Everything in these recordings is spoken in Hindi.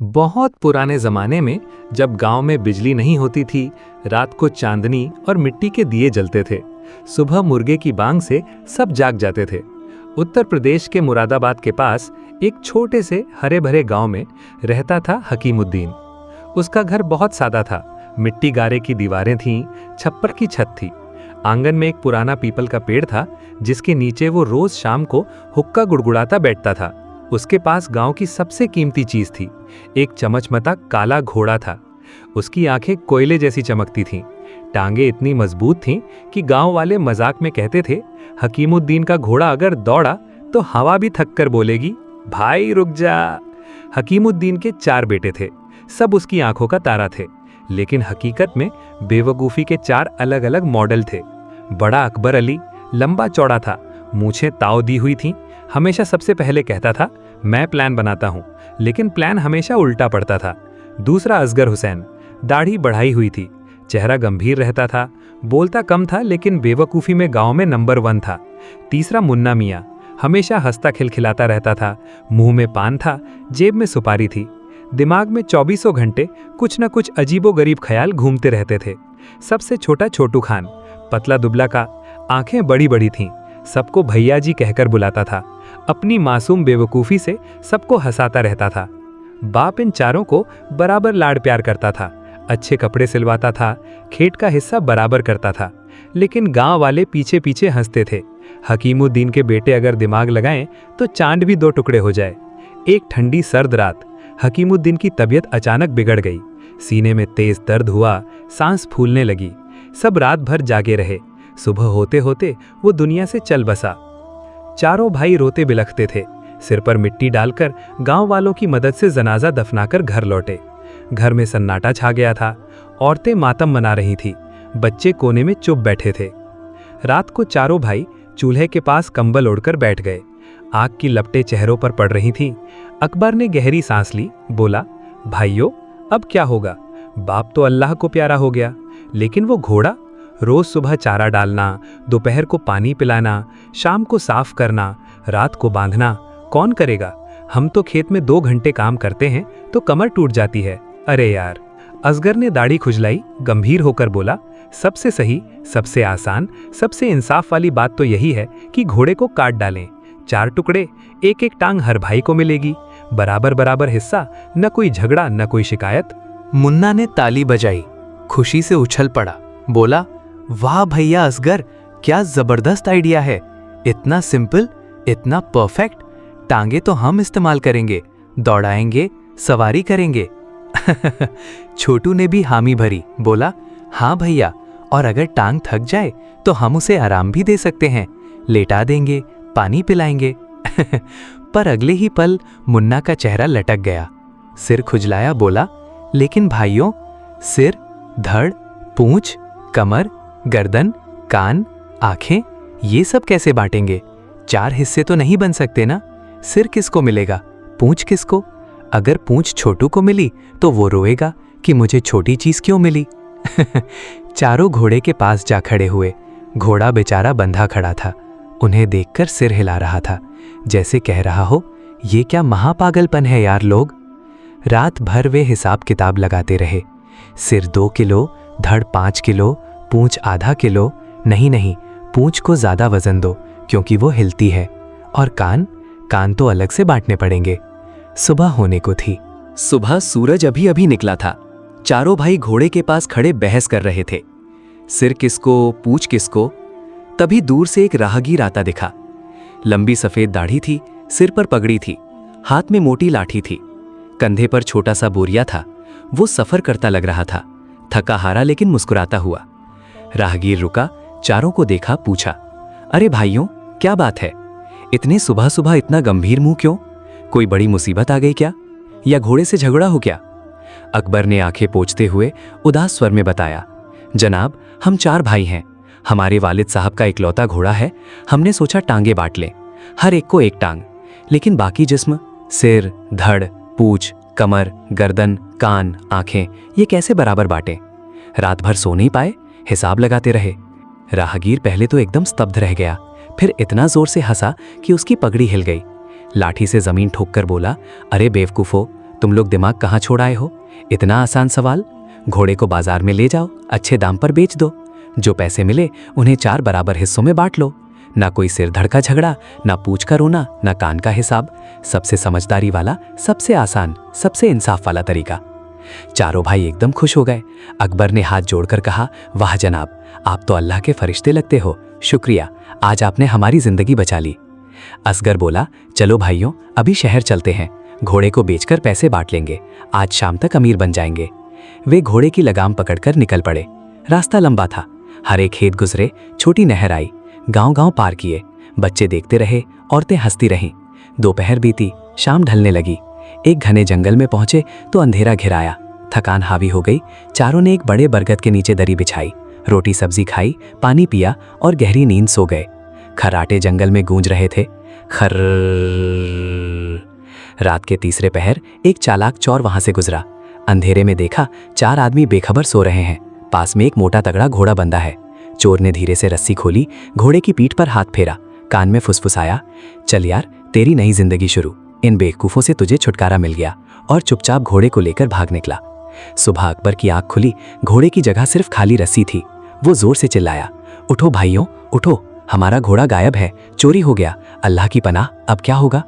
बहुत पुराने जमाने में जब गांव में बिजली नहीं होती थी, रात को चांदनी और मिट्टी के दिए जलते थे। सुबह मुर्गे की बांग से सब जाग जाते थे। उत्तर प्रदेश के मुरादाबाद के पास एक छोटे से हरे भरे गांव में रहता था हकीमुद्दीन। उसका घर बहुत सादा था। मिट्टी गारे की दीवारें थीं, छप्पर की छत थी। आंगन में एक पुराना पीपल का पेड़ था, जिसके नीचे वो रोज शाम को हुक्का गुड़गुड़ाता बैठता था। उसके पास गांव की सबसे कीमती चीज थी, एक चमचमता काला घोड़ा था। उसकी आंखें कोयले जैसी चमकती थीं, टांगे इतनी मजबूत थीं कि गांव वाले मजाक में कहते थे, हकीमुद्दीन का घोड़ा अगर दौड़ा तो हवा भी थक कर बोलेगी, भाई रुक जा। हकीमुद्दीन के 4 बेटे थे, सब उसकी आंखों का तारा थे, लेकिन हकीकत में बेवकूफी के 4 अलग अलग मॉडल थे। बड़ा अकबर अली लंबा चौड़ा था, मूछें ताव दी हुई थीं, हमेशा सबसे पहले कहता था, मैं प्लान बनाता हूं, लेकिन प्लान हमेशा उल्टा पड़ता था। दूसरा असगर हुसैन, दाढ़ी बढ़ाई हुई थी, चेहरा गंभीर रहता था, बोलता कम था लेकिन बेवकूफ़ी में गांव में नंबर 1 था। तीसरा मुन्ना मियाँ, हमेशा हंसता खिलखिलाता रहता था, मुंह में पान था, जेब में सुपारी थी, दिमाग में 24 घंटे कुछ न कुछ अजीबोगरीब ख्याल घूमते रहते थे। सबसे छोटा छोटू खान, पतला दुबला का, आंखें बड़ी बड़ी थीं, सबको भैया जी कहकर बुलाता था, अपनी मासूम बेवकूफ़ी से सबको हंसाता रहता था। बाप इन चारों को बराबर लाड प्यार करता था, अच्छे कपड़े सिलवाता था, खेत का हिस्सा बराबर करता था, लेकिन गांव वाले पीछे पीछे हंसते थे। हकीमुद्दीन के बेटे अगर दिमाग लगाएं तो चांद भी 2 टुकड़े हो जाए। एक ठंडी सर्द रात हकीमुद्दीन की तबीयत अचानक बिगड़ गई, सीने में तेज दर्द हुआ, सांस फूलने लगी। सब रात भर जागे रहे। सुबह होते होते वो दुनिया से चल बसा। चारों भाई रोते बिलखते थे, सिर पर मिट्टी डालकर गांव वालों की मदद से जनाजा दफनाकर घर लौटे। घर में सन्नाटा छा गया था, औरतें मातम मना रही थी, बच्चे कोने में चुप बैठे थे। रात को चारों भाई चूल्हे के पास कंबल ओढ़कर बैठ गए। आग की लपटें चेहरों पर पड़ रही थीं। अकबर ने गहरी सांस ली, बोला, भाइयों अब क्या होगा? बाप तो अल्लाह को प्यारा हो गया, लेकिन वो घोड़ा, रोज सुबह चारा डालना, दोपहर को पानी पिलाना, शाम को साफ करना, रात को बांधना, कौन करेगा? हम तो खेत में 2 घंटे काम करते हैं तो कमर टूट जाती है। अरे यार। असगर ने दाढ़ी खुजलाई, गंभीर होकर बोला, सबसे सही, सबसे आसान, सबसे इंसाफ वाली बात तो यही है कि घोड़े को काट डालें। 4 टुकड़े, एक एक टांग हर भाई को मिलेगी, बराबर बराबर हिस्सा, न कोई झगड़ा न कोई शिकायत। मुन्ना ने ताली बजाई, खुशी से उछल पड़ा, बोला, वाह भैया असगर, क्या जबरदस्त आइडिया है। इतना सिंपल, इतना परफेक्ट। टांगे तो हम इस्तेमाल करेंगे, दौड़ाएंगे, सवारी करेंगे। छोटू ने भी हामी भरी, बोला, हाँ भैया, और अगर टांग थक जाए तो हम उसे आराम भी दे सकते हैं, लेटा देंगे, पानी पिलाएंगे। पर अगले ही पल मुन्ना का चेहरा लटक गया, सिर खुजलाया, बोला, लेकिन भाइयों, सिर, धड़, पूंछ, कमर, गर्दन, कान, आंखें, ये सब कैसे बांटेंगे? 4 हिस्से तो नहीं बन सकते ना। सिर किसको मिलेगा, पूंछ किसको? अगर पूंछ छोटू को मिली तो वो रोएगा कि मुझे छोटी चीज क्यों मिली। चारों घोड़े के पास जा खड़े हुए। घोड़ा बेचारा बंधा खड़ा था, उन्हें देखकर सिर हिला रहा था, जैसे कह रहा हो, ये क्या महापागलपन है यार लोग। रात भर वे हिसाब किताब लगाते रहे। सिर 2 किलो, धड़ 5 किलो, पूंछ आधा किलो। नहीं, पूंछ को ज्यादा वजन दो क्योंकि वो हिलती है। और कान तो अलग से बांटने पड़ेंगे। सुबह होने को थी। सुबह सूरज अभी अभी निकला था। चारों भाई घोड़े के पास खड़े बहस कर रहे थे, सिर किसको, पूंछ किसको। तभी दूर से एक राहगीर आता दिखा। लंबी सफेद दाढ़ी थी, सिर पर पगड़ी थी, हाथ में मोटी लाठी थी, कंधे पर छोटा सा बोरिया था। वो सफर करता लग रहा था, थका हारा लेकिन मुस्कुराता हुआ। राहगीर रुका, चारों को देखा, पूछा, अरे भाइयों, क्या बात है? इतने सुबह सुबह इतना गंभीर मुंह क्यों? कोई बड़ी मुसीबत आ गई क्या, या घोड़े से झगड़ा हो क्या? अकबर ने आंखें पोंछते हुए उदास स्वर में बताया, जनाब, हम 4 भाई हैं, हमारे वालिद साहब का इकलौता घोड़ा है, हमने सोचा टांगे बांट लें, हर एक को एक टांग, लेकिन बाकी जिस्म, सिर, धड़, पूंछ, कमर, गर्दन, कान, आंखें, ये कैसे बराबर बांटें? रात भर सो नहीं पाए, हिसाब लगाते रहे। राहगीर पहले तो एकदम स्तब्ध रह गया, फिर इतना जोर से हंसा कि उसकी पगड़ी हिल गई। लाठी से जमीन ठोककर बोला, अरे बेवकूफो, तुम लोग दिमाग कहाँ छोड़ आए हो? इतना आसान सवाल। घोड़े को बाजार में ले जाओ, अच्छे दाम पर बेच दो। जो पैसे मिले उन्हें 4 बराबर हिस्सों में बांट लो। ना कोई सिर धड़ का झगड़ा, ना पूछ का रोना, ना कान का हिसाब। सबसे समझदारी वाला, सबसे आसान, सबसे इंसाफ वाला तरीका। चारों भाई एकदम खुश हो गए। अकबर ने हाथ जोड़कर कहा, वाह जनाब, आप तो अल्लाह के फरिश्ते लगते हो। शुक्रिया, आज आपने हमारी जिंदगी बचा ली। असगर बोला, चलो भाइयों, अभी शहर चलते हैं। घोड़े को बेचकर पैसे बांट लेंगे। आज शाम तक अमीर बन जाएंगे। वे घोड़े की लगाम पकड़कर निकल पड़े। रास्ता लंबा था। हरे खेत गुजरे, छोटी नहर आई, गांव-गांव पार किए। बच्चे देखते रहे, औरतें हंसती रहीं। दोपहर बीती, शाम ढलने लगी। एक घने जंगल में पहुंचे तो अंधेरा घिराया। थकान हावी हो गई। चारों ने एक बड़े बरगद के नीचे दरी बिछाई, रोटी सब्जी खाई, पानी पिया और गहरी नींद सो गए। खर्राटे जंगल में गूंज रहे थे। खर्र। रात के तीसरे पहर एक चालाक चोर वहां से गुजरा। अंधेरे में देखा 4 आदमी बेखबर सो रहे हैं। पास में एक मोटा तगड़ा घोड़ा बंधा है। चोर ने धीरे से रस्सी खोली, घोड़े की पीठ पर हाथ फेरा, कान में फुसफुसाया, चल यार, तेरी नई जिंदगी शुरू। इन बेवकूफों से तुझे छुटकारा मिल गया। और चुपचाप घोड़े को लेकर भाग निकला। सुबह अकबर की आंख खुली। घोड़े की जगह सिर्फ खाली रस्सी थी। वो जोर से चिल्लाया, उठो भाइयों, उठो, हमारा घोड़ा गायब है, चोरी हो गया। अल्लाह की पनाह, अब क्या होगा?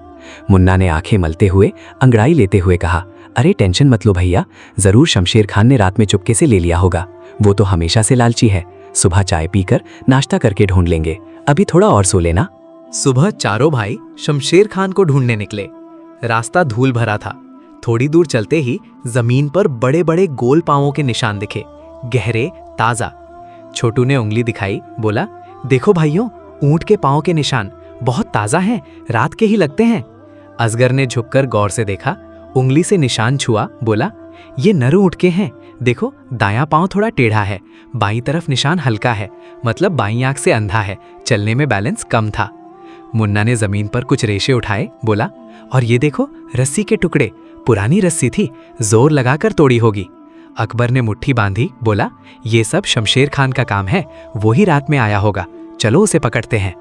मुन्ना ने आंखें मलते हुए, अंगड़ाई लेते हुए कहा, अरे टेंशन मत लो भैया, जरूर शमशेर खान ने रात में चुपके से ले लिया होगा। वो तो हमेशा से लालची है। सुबह चाय पीकर नाश्ता करके ढूंढ लेंगे। अभी थोड़ा और सो लेना। सुबह चारों भाई शमशेर खान को ढूंढने निकले। रास्ता धूल भरा था। थोड़ी दूर चलते ही जमीन पर बड़े बड़े गोल पांवों के निशान दिखे, गहरे, ताजा। छोटू ने उंगली दिखाई, बोला, देखो भाइयों, ऊंट के पांव के निशान बहुत ताजा हैं, रात के ही लगते हैं। असगर ने झुककर गौर से देखा, उंगली से निशान छुआ, बोला, ये नर ऊंट के हैं। देखो, दायां पांव थोड़ा टेढ़ा है, बाईं तरफ निशान हल्का है, मतलब बाईं आंख से अंधा है, चलने में बैलेंस कम था। मुन्ना ने जमीन पर कुछ रेशे उठाए, बोला, और ये देखो, रस्सी के टुकड़े, पुरानी रस्सी थी, जोर लगाकर तोड़ी होगी। अकबर ने मुट्ठी बांधी, बोला, ये सब शमशेर खान का काम है, वो ही रात में आया होगा, चलो उसे पकड़ते हैं।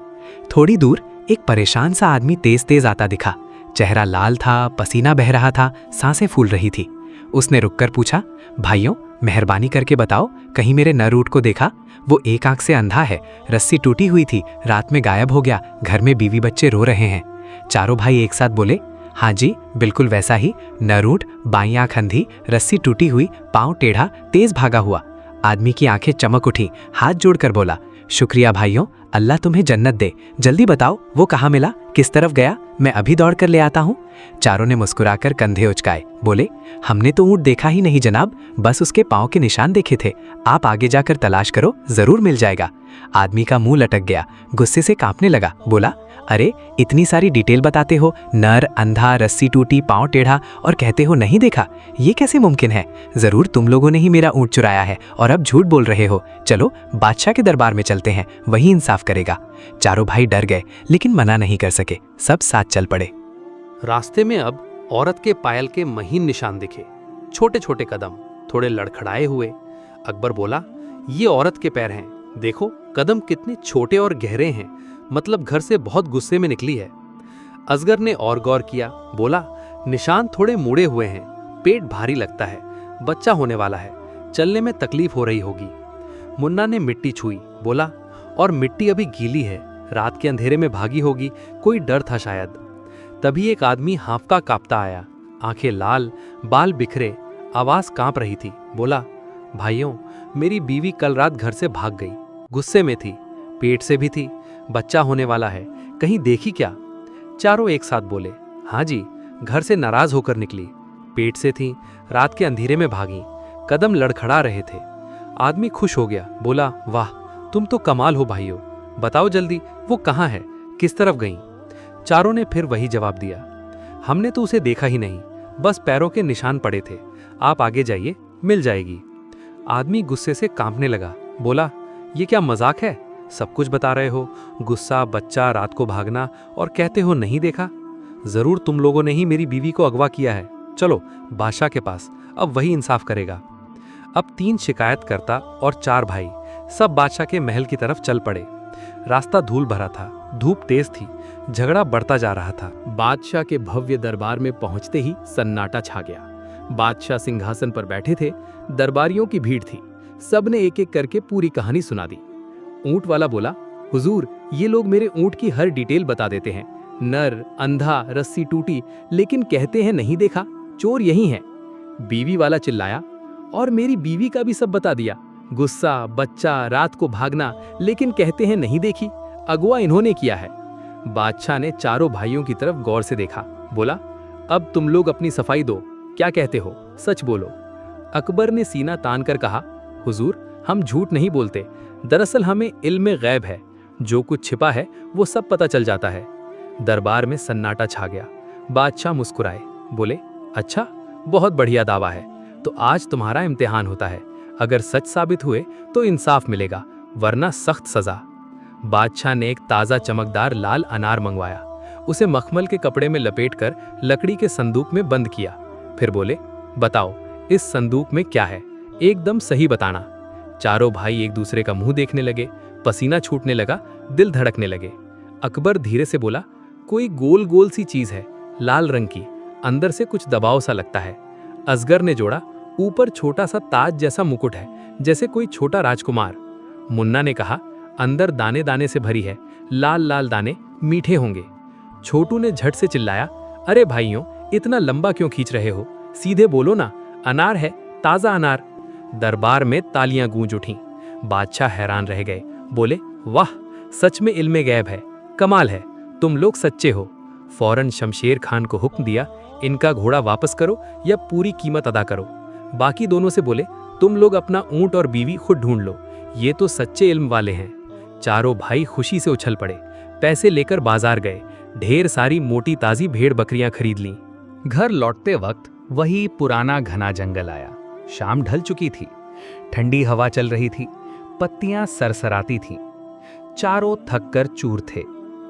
थोड़ी दूर एक परेशान सा आदमी तेज तेज आता दिखा। चेहरा लाल था, पसीना बह रहा था, सांसें फूल रही थी। उसने रुककर पूछा, भाइयों, मेहरबानी करके बताओ, कहीं मेरे नर ऊंट को देखा? वो एक आंख से अंधा है, रस्सी टूटी हुई थी, रात में गायब हो गया, घर में बीवी बच्चे रो रहे हैं। चारों भाई एक साथ बोले, हाँ जी, बिल्कुल वैसा ही, नर ऊंट, बाईं आंख अंधी, रस्सी टूटी हुई, पांव टेढ़ा, तेज भागा हुआ। आदमी की आंखें चमक उठी, हाथ जोड़कर बोला, शुक्रिया भाइयों, अल्लाह तुम्हें जन्नत दे। जल्दी बताओ, वो कहाँ मिला, किस तरफ गया? मैं अभी दौड़ कर ले आता हूँ। चारों ने मुस्कुराकर कंधे उचकाए, बोले, हमने तो ऊंट देखा ही नहीं जनाब, बस उसके पाँव के निशान देखे थे। आप आगे जाकर तलाश करो, जरूर मिल जाएगा। आदमी का मुंह लटक गया, गुस्से से कांपने लगा, बोला, अरे इतनी सारी डिटेल बताते हो, नर, अंधा, रस्सी टूटी, पाँव टेढ़ा, और कहते हो नहीं देखा, ये कैसे मुमकिन है? जरूर तुम लोगों ने ही मेरा ऊंट चुराया है और अब झूठ बोल रहे हो। चलो बादशाह के दरबार में चलते हैं, वही इंसाफ करेगा। चारों भाई डर गए, लेकिन मना नहीं कर सके, सब साथ चल पड़े। रास्ते में अब औरत के पायल के महीन निशान दिखे, छोटे छोटे कदम, थोड़े लड़खड़ाए हुए। अकबर बोला, ये औरत के पैर हैं, देखो कदम कितने छोटे और गहरे हैं, मतलब घर से बहुत गुस्से में निकली है। असगर ने और गौर किया, बोला, निशान थोड़े मुड़े हुए हैं, पेट भारी लगता है, बच्चा होने वाला है, चलने में तकलीफ हो रही होगी। मुन्ना ने मिट्टी छुई, बोला, और मिट्टी अभी गीली है, रात के अंधेरे में भागी होगी, कोई डर था शायद। तभी एक आदमी हांफता कांपता आया, आंखें लाल, बाल बिखरे, आवाज कांप रही थी। बोला, भाइयों, मेरी बीवी कल रात घर से भाग गई, गुस्से में थी, पेट से भी थी, बच्चा होने वाला है, कहीं देखी क्या? चारों एक साथ बोले, हाँ जी, घर से नाराज होकर निकली, पेट से थी, रात के अंधेरे में भागी, कदम लड़खड़ा रहे थे। आदमी खुश हो गया, बोला, वाह, तुम तो कमाल हो भाइयों, बताओ जल्दी, वो कहाँ है, किस तरफ गई? चारों ने फिर वही जवाब दिया, हमने तो उसे देखा ही नहीं, बस पैरों के निशान पड़े थे, आप आगे जाइए, मिल जाएगी। आदमी गुस्से से कांपने लगा, बोला, ये क्या मजाक है? सब कुछ बता रहे हो, गुस्सा, बच्चा, रात को भागना, और कहते हो नहीं देखा। जरूर तुम लोगों ने ही मेरी बीवी को अगवा किया है, चलो बादशाह के पास, अब वही इंसाफ करेगा। अब 3 शिकायतकर्ता और 4 भाई सब बादशाह के महल की तरफ चल पड़े। रास्ता धूल भरा था, धूप तेज थी, झगड़ा बढ़ता जा रहा था। बादशाह के भव्य दरबार में पहुंचते ही सन्नाटा छा गया। बादशाह सिंहासन पर बैठे थे, दरबारियों की भीड़ थी। सबने एक एक करके पूरी कहानी सुना दी। ऊंट वाला बोला, हुजूर, ये लोग मेरे ऊंट की हर डिटेल बता देते हैं। नर, अंधा, रस्सी टूटी, लेकिन कहते हैं नहीं देखा, चोर यही है। बीवी वाला चिल्लाया, और मेरी बीवी का भी सब बता दिया। गुस्सा, बच्चा, रात को भागना, लेकिन कहते हैं नहीं देखी, अगवा इन्होंने किया है। बादशाह ने चारों भाइयों की तरफ गौर से देखा, बोला, अब तुम लोग अपनी सफाई दो, क्या कहते हो, सच बोलो। अकबर ने सीना तान कर कहा, हुजूर, हम झूठ नहीं बोलते, दरअसल हमें इल्म गैब है, जो कुछ छिपा है वो सब पता चल जाता है। दरबार में सन्नाटा छा गया। बादशाह मुस्कुराए, बोले, अच्छा, बहुत बढ़िया दावा है, तो आज तुम्हारा इम्तिहान होता है। अगर सच साबित हुए तो इंसाफ मिलेगा, वरना सख्त सजा। बादशाह ने एक ताज़ा चमकदार लाल अनार मंगवाया, उसे मखमल के कपड़े में लपेटकर लकड़ी के संदूक में बंद किया। फिर बोले, बताओ इस संदूक में क्या है, एकदम सही बताना। चारों भाई एक दूसरे का मुंह देखने लगे, पसीना छूटने लगा, दिल धड़कने लगे। अकबर धीरे से बोला, कोई गोल गोल सी चीज है, लाल रंग की, अंदर से कुछ दबाव सा लगता है। असगर ने जोड़ा, ऊपर छोटा सा ताज जैसा मुकुट है, जैसे कोई छोटा राजकुमार। मुन्ना ने कहा, अंदर दाने दाने से भरी है, लाल लाल दाने, मीठे होंगे। छोटू ने झट से चिल्लाया, अरे भाइयों, इतना लंबा क्यों खींच रहे हो, सीधे बोलो ना, अनार है, ताजा अनार। दरबार में तालियां गूंज उठीं। बादशाह हैरान रह गए, बोले, वाह, सच में इल्मे गैब है, कमाल है, तुम लोग सच्चे हो। फौरन शमशेर खान को हुक्म दिया, इनका घोड़ा वापस करो या पूरी कीमत अदा करो। बाकी दोनों से बोले, तुम लोग अपना ऊंट और बीवी खुद ढूंढ लो, ये तो सच्चे इल्म वाले हैं। चारों भाई खुशी से उछल पड़े, पैसे लेकर बाजार गए, ढेर सारी मोटी ताजी भेड़ बकरियां खरीद लीं। घर लौटते वक्त वही पुराना घना जंगल आया। शाम ढल चुकी थी, ठंडी हवा चल रही थी, पत्तियां सरसराती थीं। चारों थक कर चूर थे,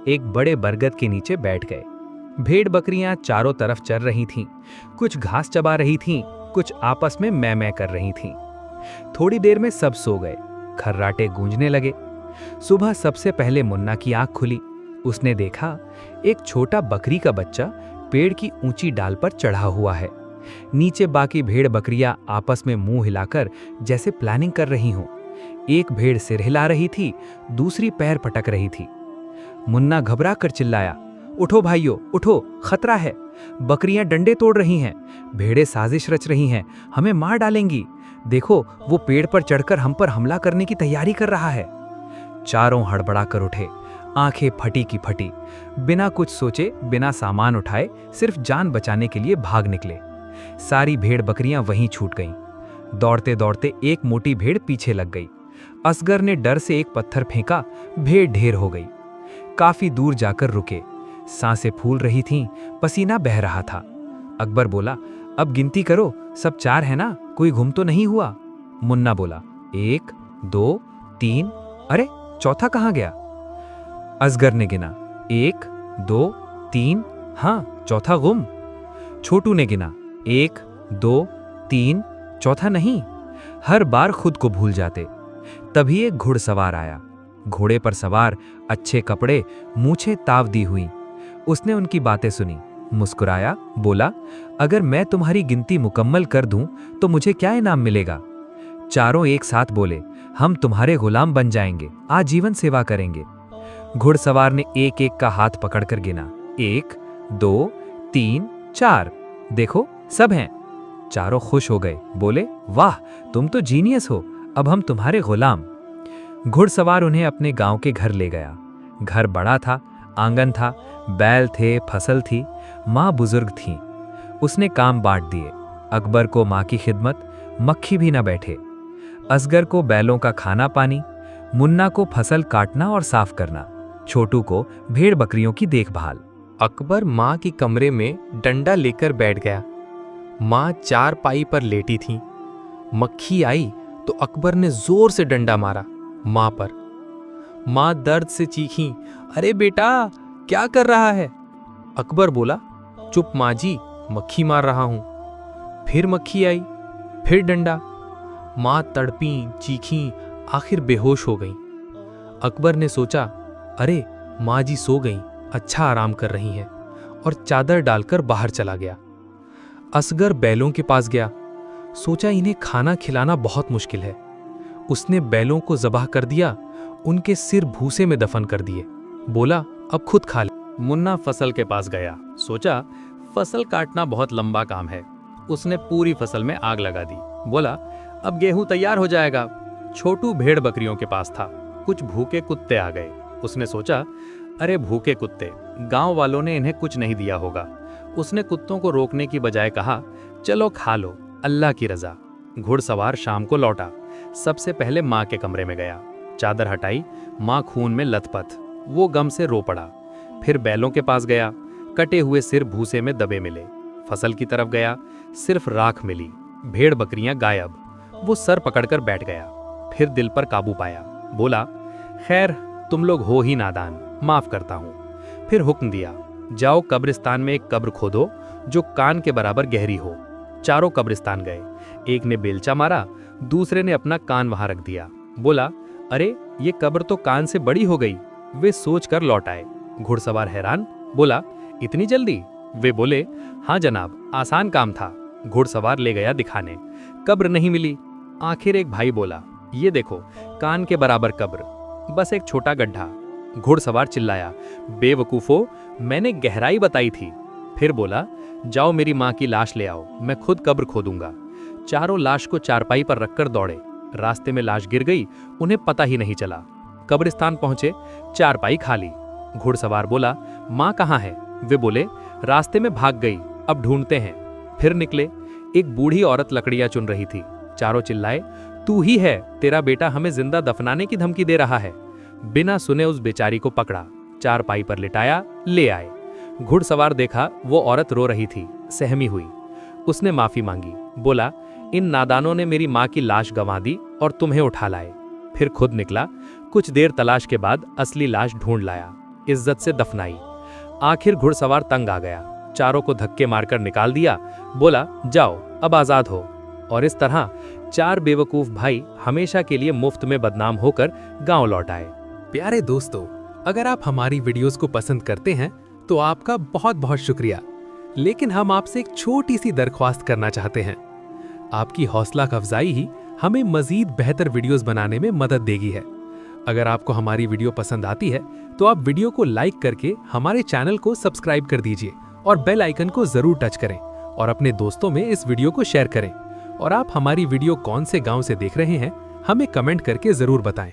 एक बड़े बरगद के नीचे बैठ गए। भेड़ बकरियां चारों तरफ चर रही थीं, कुछ घास चबा रही थीं, कुछ आपस में मैं कर रही थीं। थोड़ी देर में सब सो गए, खर्राटे गूंजने लगे। सुबह सबसे पहले मुन्ना की आंख खुली। उसने देखा एक छोटा बकरी का बच्चा पेड़ की ऊंची डाल पर चढ़ा हुआ है। नीचे बाकी भेड़ बकरियां आपस में मुंह हिलाकर जैसे प्लानिंग कर रही हों। एक भेड़ सिर हिला रही थी, दूसरी पैर पटक रही थी। मुन्ना घबरा कर चिल्लाया, उठो भाइयों, उठो, खतरा है, बकरियां डंडे तोड़ रही हैं, भेड़ें साजिश रच रही हैं, हमें मार डालेंगी। देखो, वो पेड़ पर चढ़कर हम पर हमला करने की तैयारी कर रहा है। चारों हड़बड़ा कर उठे, आंखें फटी की फटी, बिना कुछ सोचे, बिना सामान उठाए, सिर्फ जान बचाने के लिए भाग निकले। सारी भेड़ बकरियां वहीं छूट गईं। दौड़ते दौड़ते एक मोटी भेड़ पीछे लग गई। असगर ने डर से एक पत्थर फेंका, भेड़ ढेर हो गई। काफी दूर जाकर रुके, सांसें फूल रही थीं, पसीना बह रहा था। अकबर बोला, अब गिनती करो, सब 4 है ना, कोई गुम तो नहीं हुआ। मुन्ना बोला, 1 2 3, अरे चौथा कहाँ गया? असगर ने गिना, 1 2 3, हाँ, चौथा गुम। छोटू ने गिना, 1 2 3, चौथा नहीं। हर बार खुद को भूल जाते। तभी एक घुड़सवार आया। घोड़े पर सवार, अच्छे कपड़े, मूछें ताव दी हुई। उसने उनकी बातें सुनी, मुस्कुराया, बोला, अगर मैं तुम्हारी गिनती मुकम्मल कर दूं तो मुझे क्या इनाम मिलेगा? चारों एक साथ बोले, हम तुम्हारे गुलाम बन जाएंगे, आजीवन सेवा करेंगे। घुड़सवार ने एक एक का हाथ पकड़कर गिना, 1 2 3 4, देखो सब हैं। चारों खुश हो गए, बोले, वाह, तुम तो जीनियस हो, अब हम तुम्हारे गुलाम। घुड़सवार उन्हें अपने गांव के घर ले गया। घर बड़ा था, आंगन था, बैल थे, फसल थी, माँ बुजुर्ग थीं। उसने काम बांट दिए। अकबर को माँ की खिदमत, मक्खी भी न बैठे। असगर को बैलों का खाना पानी, मुन्ना को फसल काटना और साफ करना, छोटू को भेड़ बकरियों की देखभाल। अकबर माँ की कमरे में डंडा लेकर बैठ गया। माँ चारपाई पर लेटी थी। मक्खी आई तो अकबर ने जोर से डंडा मारा माँ पर। माँ दर्द से चीखी, अरे बेटा, क्या कर रहा है? अकबर बोला, चुप माँ जी, मक्खी मार रहा हूं। फिर मक्खी आई, फिर डंडा। माँ तड़पी, चीखी, आखिर बेहोश हो गई। अकबर ने सोचा, अरे माँ जी सो गई, अच्छा आराम कर रही हैं और चादर डालकर बाहर चला गया। असगर बैलों के पास गया, सोचा इन्हें खाना खिलाना बहुत मुश्किल है। उसने बैलों को ज़बाह कर दिया, उनके सिर भूसे में दफन कर दिए। बोला अब खुद खा ले। मुन्ना फसल के पास गया, सोचा फसल काटना बहुत लंबा काम है। उसने पूरी फसल में आग लगा दी। बोला अब गेहूं तैयार हो जाएगा। छोटू भेड़ बकरियों के पास था, कुछ भूखे कुत्ते आ गए। उसने सोचा अरे भूखे कुत्ते, गांव वालों ने इन्हें कुछ नहीं दिया होगा। उसने कुत्तों को रोकने की बजाय कहा चलो खा लो, अल्लाह की रजा। घुड़सवार शाम को लौटा। सबसे पहले माँ के कमरे में गया, चादर हटाई, माँ खून में लथपथ। वो गम से रो पड़ा। फिर बैलों के पास गया, कटे हुए सिर भूसे में दबे मिले। फसल की तरफ गया, सिर्फ राख मिली, भेड़ बकरियां गायब। वो सर पकड़कर बैठ गया। फिर दिल पर काबू पाया, बोला खैर तुम लोग हो ही नादान, माफ करता हूं। फिर हुक्म दिया जाओ कब्रिस्तान में एक कब्र खोदो जो कान के बराबर गहरी हो। चारों कब्रिस्तान गए, एक ने बेलचा मारा, दूसरे ने अपना कान वहां रख दिया। बोला अरे ये कब्र तो कान से बड़ी हो गई। वे सोचकर लौट आए। घुड़सवार हैरान, बोला इतनी जल्दी? वे बोले हाँ जनाब, आसान काम था। घुड़सवार ले गया दिखाने, कब्र नहीं मिली। आखिर एक भाई बोला ये देखो कान के बराबर कब्र, बस एक छोटा गड्ढा। घुड़सवार चिल्लाया बेवकूफो, मैंने गहराई बताई थी। फिर बोला जाओ मेरी माँ की लाश ले आओ, मैं खुद कब्र खोदूंगा। चारों लाश को चारपाई पर रखकर दौड़े। रास्ते में लाश गिर गई, उन्हें पता ही नहीं चला। कब्रिस्तान पहुंचे, चारपाई खाली। घुड़सवार बोला माँ कहाँ है? वे बोले रास्ते में भाग गई, अब ढूंढते हैं। फिर निकले। एक बूढ़ी औरत लकड़ियां चुन रही थी। चारों चिल्लाए तू ही है, तेरा बेटा हमें जिंदा दफनाने की धमकी दे रहा है। बिना सुने उस बेचारी को पकड़ा, चारपाई पर लिटाया, ले आए। घुड़सवार देखा वो औरत रो रही थी, सहमी हुई। उसने माफी मांगी, बोला इन नादानों ने मेरी माँ की लाश गंवा दी और तुम्हें उठा लाए। फिर खुद निकला। कुछ देर तलाश के बाद असली लाश ढूंढ लाया, इज्जत से दफनाई। आखिर घुड़सवार तंग आ गया, चारों को धक्के मारकर निकाल दिया। बोला जाओ अब आजाद हो। और इस तरह चार बेवकूफ भाई हमेशा के लिए मुफ्त में बदनाम होकर गांव लौट आए। प्यारे दोस्तों, अगर आप हमारी वीडियोस को पसंद करते हैं तो आपका बहुत बहुत शुक्रिया। लेकिन हम आपसे एक छोटी सी दरख्वास्त करना चाहते हैं। आपकी हौसला अफजाई ही हमें मजीद बेहतर वीडियोस बनाने में मदद देगी है। अगर आपको हमारी वीडियो पसंद आती है तो आप वीडियो को लाइक करके हमारे चैनल को सब्सक्राइब कर दीजिए और बेल आइकन को जरूर टच करें और अपने दोस्तों में इस वीडियो को शेयर करें। और आप हमारी वीडियो कौन से गांव से देख रहे हैं हमें कमेंट करके जरूर बताएं।